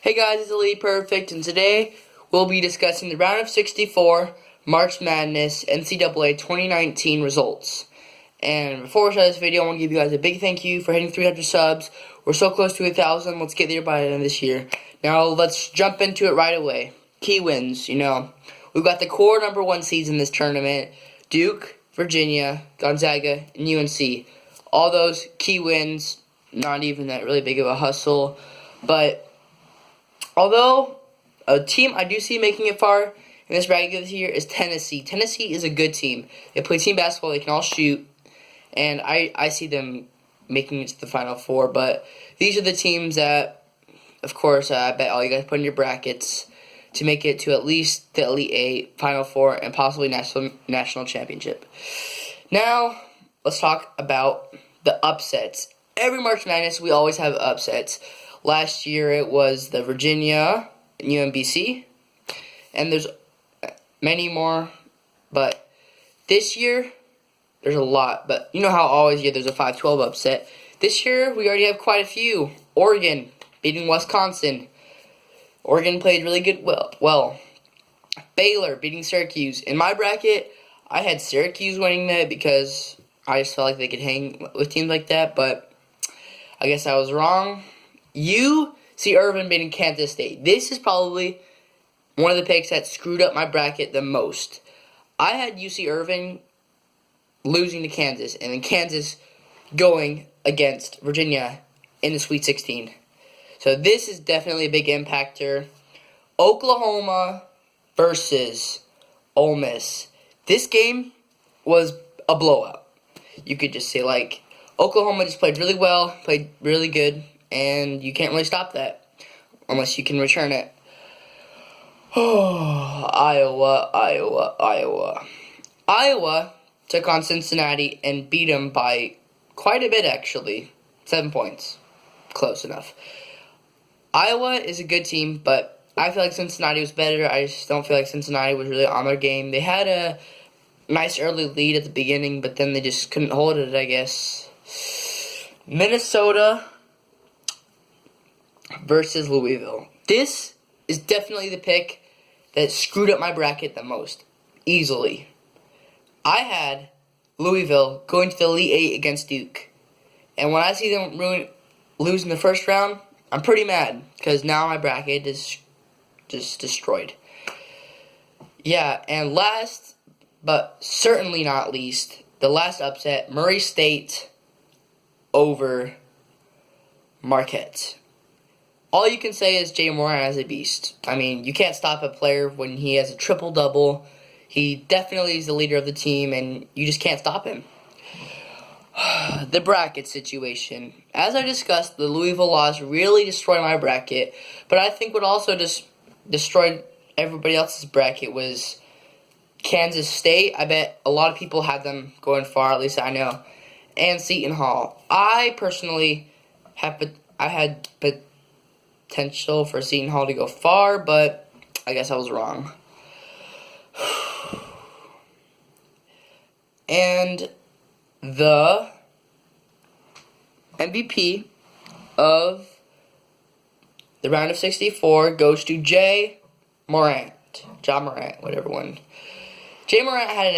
Hey guys, it's Elite Perfect, and today we'll be discussing the round of 64 March Madness NCAA 2019 results. And before we start this video, I want to give you guys a big thank you for hitting 300 subs. We're so close to 1,000. Let's get there by the end of this year. Now let's jump into it right away. Key wins, we've got the core number 1 seeds in this tournament: Duke, Virginia, Gonzaga, and UNC. All those key wins, not even that really big of a hustle, but although a team I do see making it far in this bracket this year is Tennessee. Tennessee is a good team. They play team basketball. They can all shoot. And I see them making it to the Final Four. But these are the teams that, of course, I bet all you guys put in your brackets to make it to at least the Elite Eight, Final Four, and possibly national championship. Now, let's talk about the upsets. Every March Madness, we always have upsets. Last year, it was the Virginia and UMBC. And there's many more. But this year, there's a lot. But you know how always there's a 5-12 upset. This year, we already have quite a few. Oregon beating Wisconsin. Oregon played really good. Well, Baylor beating Syracuse. In my bracket, I had Syracuse winning that because I just felt like they could hang with teams like that. But I guess I was wrong. UC Irvine beating Kansas State. This is probably one of the picks that screwed up my bracket the most. I had UC Irvine losing to Kansas, and then Kansas going against Virginia in the Sweet 16. So this is definitely a big impactor. Oklahoma versus Ole Miss. This game was a blowout. You could just say, Oklahoma just played really well, played really good, and you can't really stop that unless you can return it. Oh, Iowa. Iowa took on Cincinnati and beat them by quite a bit, actually. 7 points. Close enough. Iowa is a good team, but I feel like Cincinnati was better. I just don't feel like Cincinnati was really on their game. They had a nice early lead at the beginning, but then they just couldn't hold it, I guess. Minnesota versus Louisville. This is definitely the pick that screwed up my bracket the most. Easily. I had Louisville going to the Elite Eight against Duke. And when I see them lose in the first round, I'm pretty mad. Because now my bracket is just destroyed. Yeah, and last, but certainly not least, the last upset, Murray State over Marquette. All you can say is Jay Moran is a beast. I mean, you can't stop a player when he has a triple-double. He definitely is the leader of the team, and you just can't stop him. The bracket situation. As I discussed, the Louisville loss really destroyed my bracket, but I think what also just destroyed everybody else's bracket was Kansas State. I bet a lot of people had them going far, at least I know, and Seton Hall. I personally had potential for Seton Hall to go far, but I guess I was wrong. And the MVP of the round of 64 goes to Ja Morant, whatever one. Ja Morant had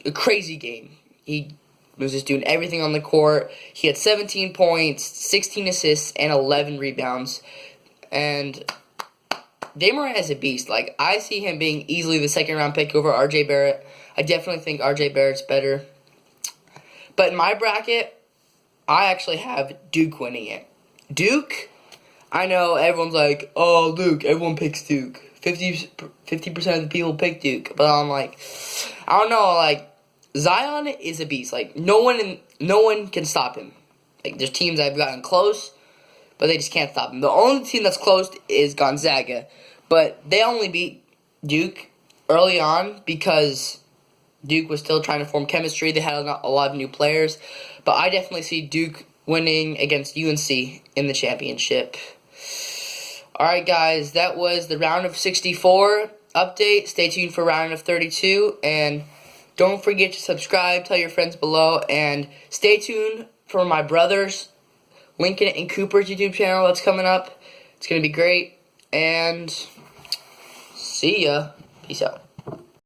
a crazy game. He was just doing everything on the court. He had 17 points, 16 assists, and 11 rebounds. And Ja Morant is a beast. I see him being easily the second-round pick over RJ Barrett. I definitely think RJ Barrett's better. But in my bracket, I actually have Duke winning it. Duke, I know everyone's like, oh, Duke, everyone picks Duke. 50% of the people pick Duke. But I'm like, I don't know, Zion is a beast. No one can stop him. There's teams that have gotten close, but they just can't stop him. The only team that's close is Gonzaga. But they only beat Duke early on because Duke was still trying to form chemistry. They had a lot of new players. But I definitely see Duke winning against UNC in the championship. Alright, guys, that was the round of 64 update. Stay tuned for round of 32. And don't forget to subscribe, tell your friends below, and stay tuned for my brothers, Lincoln and Cooper's YouTube channel that's coming up. It's going to be great. And see ya. Peace out.